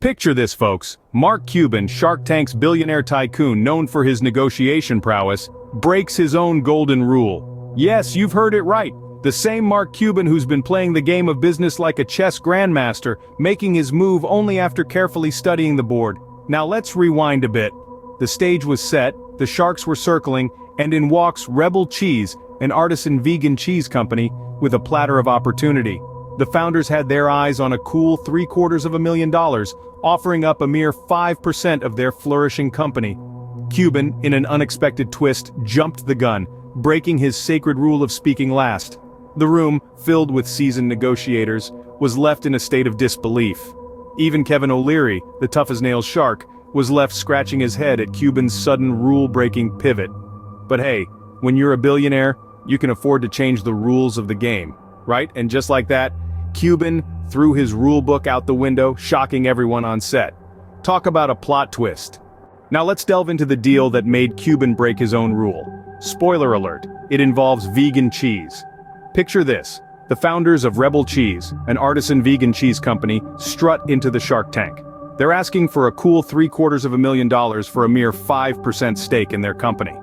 Picture this, folks. Mark Cuban, Shark Tank's billionaire tycoon known for his negotiation prowess, breaks his own golden rule. Yes, you've heard it right. The same Mark Cuban who's been playing the game of business like a chess grandmaster, making his move only after carefully studying the board. Now let's rewind a bit. The stage was set, the sharks were circling, and in walks Rebel Cheese, an artisan vegan cheese company, with a platter of opportunity. The founders had their eyes on a cool $750,000, offering up a mere 5% of their flourishing company. Cuban, in an unexpected twist, jumped the gun, breaking his sacred rule of speaking last. The room, filled with seasoned negotiators, was left in a state of disbelief. Even Kevin O'Leary, the tough-as-nails shark, was left scratching his head at Cuban's sudden rule-breaking pivot. But hey, when you're a billionaire, you can afford to change the rules of the game, right? And just like that, Cuban threw his rule book out the window, shocking everyone on set. Talk about a plot twist. Now let's delve into the deal that made Cuban break his own rule. Spoiler alert, it involves vegan cheese. Picture this. The founders of Rebel Cheese, an artisan vegan cheese company, strut into the Shark Tank. They're asking for a cool $750,000 for a mere 5% stake in their company.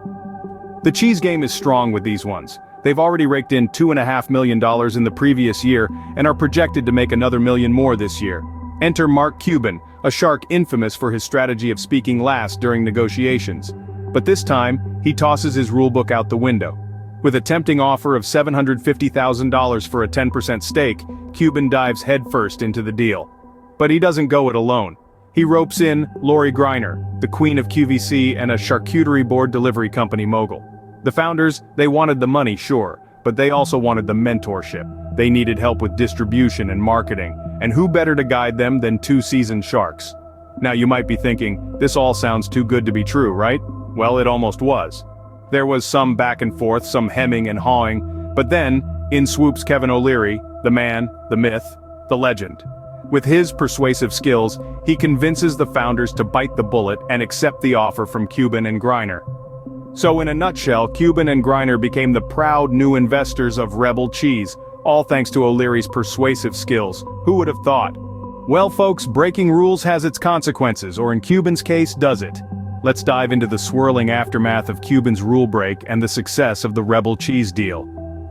The cheese game is strong with these ones. They've already raked in $2.5 million in the previous year and are projected to make another $1 million more this year. Enter Mark Cuban, a shark infamous for his strategy of speaking last during negotiations. But this time, he tosses his rulebook out the window. With a tempting offer of $750,000 for a 10% stake, Cuban dives headfirst into the deal. But he doesn't go it alone. He ropes in Lori Greiner, the queen of QVC and a charcuterie board delivery company mogul. The founders, they wanted the money, sure, but they also wanted the mentorship. They needed help with distribution and marketing, and who better to guide them than two seasoned sharks? Now you might be thinking, this all sounds too good to be true, right? Well, it almost was. There was some back and forth, some hemming and hawing, but then, in swoops Kevin O'Leary, the man, the myth, the legend. With his persuasive skills, he convinces the founders to bite the bullet and accept the offer from Cuban and Greiner. So in a nutshell, Cuban and Greiner became the proud new investors of Rebel Cheese, all thanks to O'Leary's persuasive skills. Who would have thought? Well folks, breaking rules has its consequences, or in Cuban's case, does it? Let's dive into the swirling aftermath of Cuban's rule break and the success of the Rebel Cheese deal.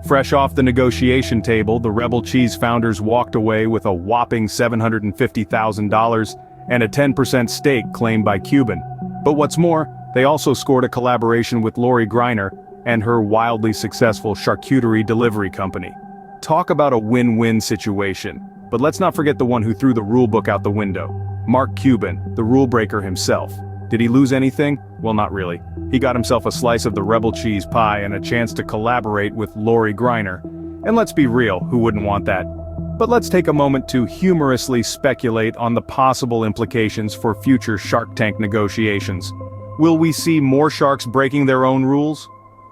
Fresh off the negotiation table, the Rebel Cheese founders walked away with a whopping $750,000 and a 10% stake claimed by Cuban. But what's more, they also scored a collaboration with Lori Greiner and her wildly successful charcuterie delivery company. Talk about a win-win situation. But let's not forget the one who threw the rulebook out the window. Mark Cuban, the rule breaker himself. Did he lose anything? Well, not really. He got himself a slice of the Rebel Cheese pie and a chance to collaborate with Lori Greiner. And let's be real, who wouldn't want that? But let's take a moment to humorously speculate on the possible implications for future Shark Tank negotiations. Will we see more sharks breaking their own rules?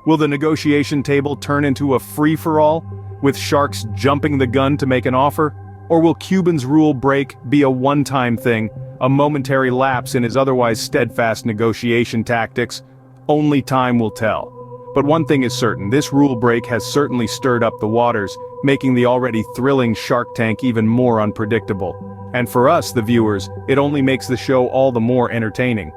Will the negotiation table turn into a free-for-all, with sharks jumping the gun to make an offer? Or will Cuban's rule break be a one-time thing, a momentary lapse in his otherwise steadfast negotiation tactics? Only time will tell. But one thing is certain, this rule break has certainly stirred up the waters, making the already thrilling Shark Tank even more unpredictable. And for us, the viewers, it only makes the show all the more entertaining.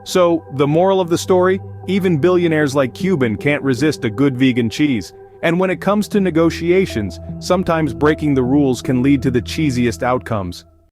So, the moral of the story? Even billionaires like Cuban can't resist a good vegan cheese. And when it comes to negotiations, sometimes breaking the rules can lead to the cheesiest outcomes.